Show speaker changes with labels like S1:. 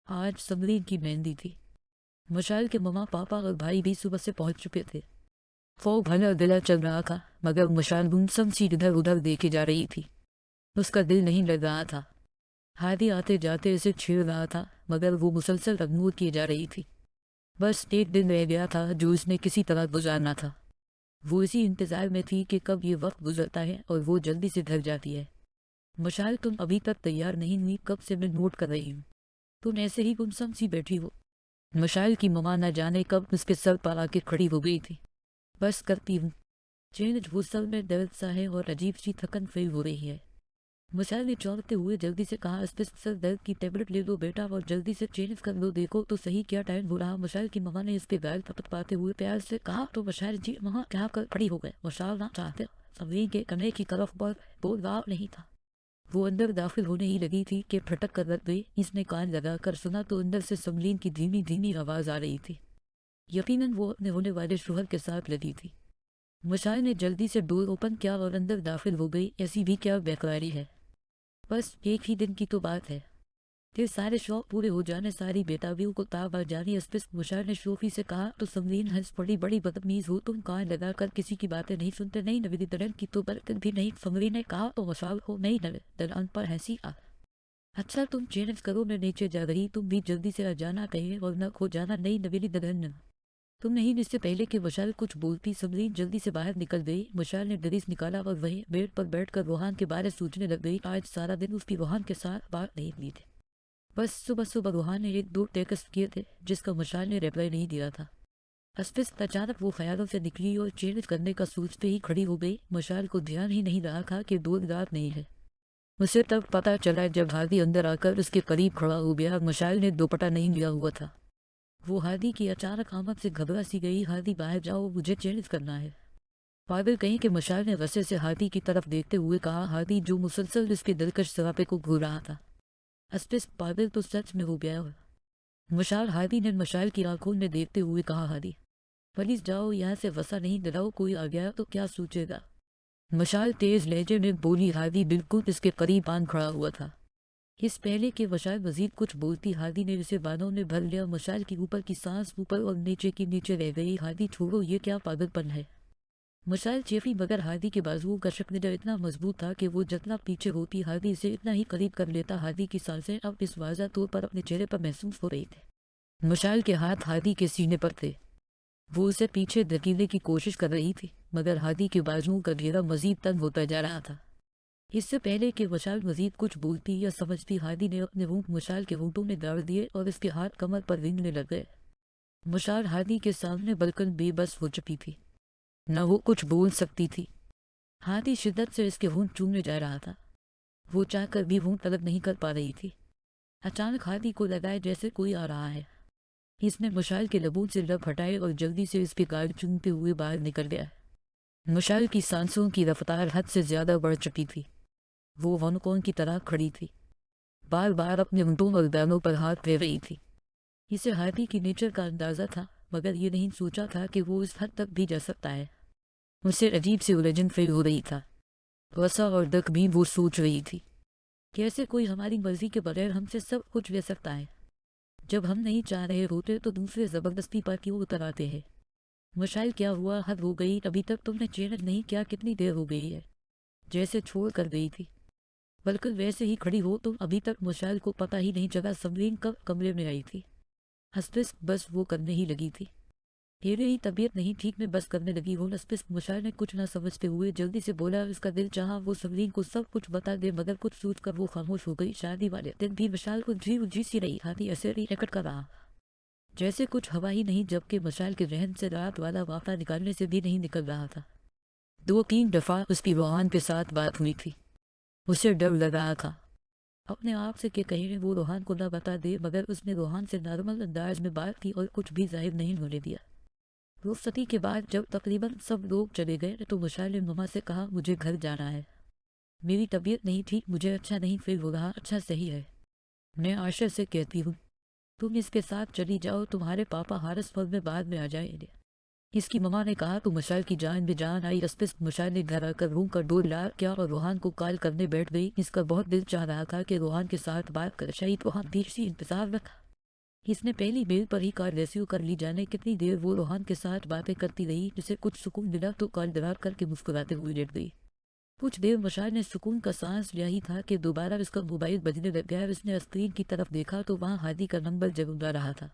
S1: आज समरीन की मेहंदी थी। मशाल के मम्मा पापा और भाई भी सुबह से पहुंच चुके थे। फॉग भला दिला चल रहा था, मगर मशाल गुमसुम सी इधर उधर देखे जा रही थी। उसका दिल नहीं लग रहा था। हादी आते जाते उसे छेड़ रहा था, मगर वो मुसलसल इग्नोर किए जा रही थी। बस एक दिन रह गया था जो उसने किसी तरह गुजारना था। वो इसी इंतजार में थी कि कब ये वक्त गुजरता है और वो जल्दी से ढल जाती है। मशाल, तुम अभी तक तैयार नहीं हुई, कब से मैं नोट कर रही हूँ। तुम ऐसे ही गुमसुम सी बैठी हो। मशाल की ममा न जाने कब उसके सर पर आके खड़ी हो गई थी। बस करती हूँ। चेंज भूसल में दर्द सा है और अजीब सी थकन फील हो रही है। मशाल ने चौंकते हुए जल्दी से कहा, सर दर्द की टेबलेट ले लो बेटा और जल्दी से चेंज कर लो, देखो तो सही क्या टाइम हो रहा। मशाल की ममा ने इसके गाल थपथपाते हुए प्यार से कहा, तो मशाल जी वहाँ क्या कर खड़ी हो गए। मशाल ना चाहते समीन के कमरे की तरफ पर कोई गाँव नहीं था। वो अंदर दाखिल होने ही लगी थी कि फटक कर रख गई। इसने कान लगाकर सुना तो अंदर से समलीन की धीमी धीमी आवाज आ रही थी। यकीनन वो अपने होने वाले शोहर के साथ लगी थी। मशाल ने जल्दी से डोर ओपन किया और अंदर दाखिल हो गई। ऐसी भी क्या बेकरारी है। बस एक ही दिन की तो बात है। फिर सारे शौक पूरे हो जाने, सारी बेताबियों को ताब आ जानी। अस्पिस मशाल ने शोफी से कहा, तो समलीन हंस पड़ी, बड़ी बदतमीज हो तुम, कान लगाकर किसी की बातें नहीं सुनते। नहीं नवीनीकरण की तो बरकत भी नहीं। समलीन ने कहा, तो मशाल हो नहीं नवीनीकरण पर हंसी आ। अच्छा तुम चेंज करो, मैं नीचे जा रही, तुम भी जल्दी से आ जाना कहीं और न खो जाना। नहीं नवीनीकरण तुम नहीं। इससे पहले कि मशाल कुछ बोलती समरीन जल्दी से बाहर निकल गई। मशाल ने ड्रेस निकाला और वही बेड पर बैठकर रोहान के बारे सोचने लग गई। आज सारा दिन उसकी रोहान के साथ बात नहीं हुई थी। बस सुबह सुबह रोहान ने एक दो टेक्स्ट किए थे जिसका मशाल ने रिप्लाई नहीं दिया था। अस्पिस अचानक वो ख्यालों से निकली और चेंज करने का सोचते ही खड़ी हो गई। मशाल को ध्यान ही नहीं रहा था कि दूर रात नहीं है। उसे तब पता चला जब हादी अंदर आकर उसके करीब खड़ा हो गया। मशाल ने दोपट्टा नहीं लिया हुआ था। वो हादी की अचानक आमद से घबरा सी गई। हादी बाहर जाओ, मुझे चेंज करना है। पागल कहीं के मशाल ने गुस्से से हादी की तरफ देखते हुए कहा। हादी जो मुसलसल उसके दिलकश सरापे को घूर रहा था। अस्पिस पागल तो सच में हो गया है। मशाल हादी ने मशाल की आंखों में देखते हुए कहा, हादी प्लीज जाओ यहाँ से, वसा नहीं दिलाओ, कोई आ गया तो क्या सोचेगा। मशाल तेज लहजे में बोली। हादी बिल्कुल इसके करीब आन खड़ा हुआ था। इस पहले कि मशाल मजीद कुछ बोलती, हादी ने उसे बालों में भर लिया। मशाल की ऊपर की सांस ऊपर और नीचे की नीचे रह गई। हादी छोड़ो, ये क्या पागलपन है। मशाल चेपी, मगर हादी के बाजुओं का शक्ल इतना मजबूत था कि वो जितना पीछे होती हादी इसे इतना ही करीब कर लेता। हादी की सांसें अब इस वाज़ा तौर पर अपने चेहरे पर महसूस हो रही थी। मशाल के हाथ हादी के सीने पर थे। वो उसे पीछे धकेलने की कोशिश कर रही थी, मगर हादी के बाजुओं का घेरा मजीद तंग होता जा रहा था। इससे पहले कि मशाल मजीद कुछ बोलती या समझती, हादी ने अपने होंठ मशाल के होंठों में डाल दिए और इसके हाथ कमर पर रेंगने लग गए। मशाल हादी के सामने बलकन बेबस हो चुकी थी। न वो कुछ बोल सकती थी। हादी शिद्दत से इसके होंठ चूमने जा रहा था। वो चाहकर भी होंठ अलग नहीं कर पा रही थी। अचानक हादी को लगाए जैसे कोई आ रहा है। इसने मशाल के लबों से लब हटाए और जल्दी से इसके गाल चूमते हुए बाहर निकल गया। मशाल की सांसों की रफ्तार हद से ज्यादा बढ़ चुकी थी। वो वनकोन की तरह खड़ी थी, बार बार अपने ऊँटों और बैलों पर हाथ फेर रही थी। इसे हाथी की नेचर का अंदाजा था, मगर ये नहीं सोचा था कि वो इस हद तक भी जा सकता है। उसे अजीब सी उलझन फील हो रही था। वसा और दक भी वो सोच रही थी, कैसे कोई हमारी मर्जी के बगैर हमसे सब कुछ ले सकता है। जब हम नहीं चाह रहे होते तो दूसरे जबरदस्ती पर क्यों उतर आते हैं। मशाइल क्या हुआ, हद हो गई। अभी तक तुमने चेंज नहीं किया, कितनी देर हो गई है। जैसे छोड़ कर गई थी, बल्कि वैसे ही खड़ी हो तुम। अभी तक मशाइल को पता ही नहीं चला समरीन कब कमरे में आई थी। हस्पिस बस वो करने ही लगी थी। तेरे ही तबीयत नहीं ठीक में बस करने लगी हो। हस्पिस मशाइल ने कुछ ना समझते हुए जल्दी से बोला। उसका दिल चाहा वो समरीन को सब कुछ बता दे, मगर कुछ सोच कर वो खामोश हो गई। शादी वाले दिन भी मशाल को जी उजी सी रही। हाथी ऐसे ही रकट कर रहा, जैसे कुछ हवा ही नहीं, जबकि मशाल के रहन से रात वाला वापा निकालने से भी नहीं निकल रहा था। दो तीन दफा उसकी रोहान के साथ बात हुई थी। उसे डर लग रहा था अपने आप से कि कहीं वो रोहान को न बता दे, मगर उसने रोहान से नॉर्मल अंदाज में बात की और कुछ भी जाहिर नहीं होने दिया। रुखसती के बाद जब तकरीबन सब लोग चले गए तो मशाल ने मम्मा से कहा, मुझे घर जाना है, मेरी तबीयत नहीं ठीक, मुझे अच्छा नहीं फील हो रहा। अच्छा सही है, मैं आशा से कहती हूँ तुम इसके साथ चली जाओ, तुम्हारे पापा हारस फल में बाद में आ जाएंगे। इसकी मम्मा ने कहा तो मशाल की जान में जान आई। अस्पिस मशाल ने घर आकर रूम का डोर ला क्या और रोहान को कॉल करने बैठ गई। इसका बहुत दिल चाह रहा था कि रोहान के साथ बात कर, शायद वहाँ देर सी इंतजार में था। इसने पहली मेल पर ही कॉल रिसीव कर ली। जाने कितनी देर वो रोहन के साथ बातें करती रही, जिसे कुछ सुकून मिला तो कॉल दबा करके मुस्कुराते हुए लेट गई। कुछ देर मशाल ने सुकून का सांस लिया ही था कि दोबारा उसका मोबाइल बजने लग गया। उसने स्क्रीन की तरफ देखा तो वहाँ हादी का नंबर जरूर आ रहा था।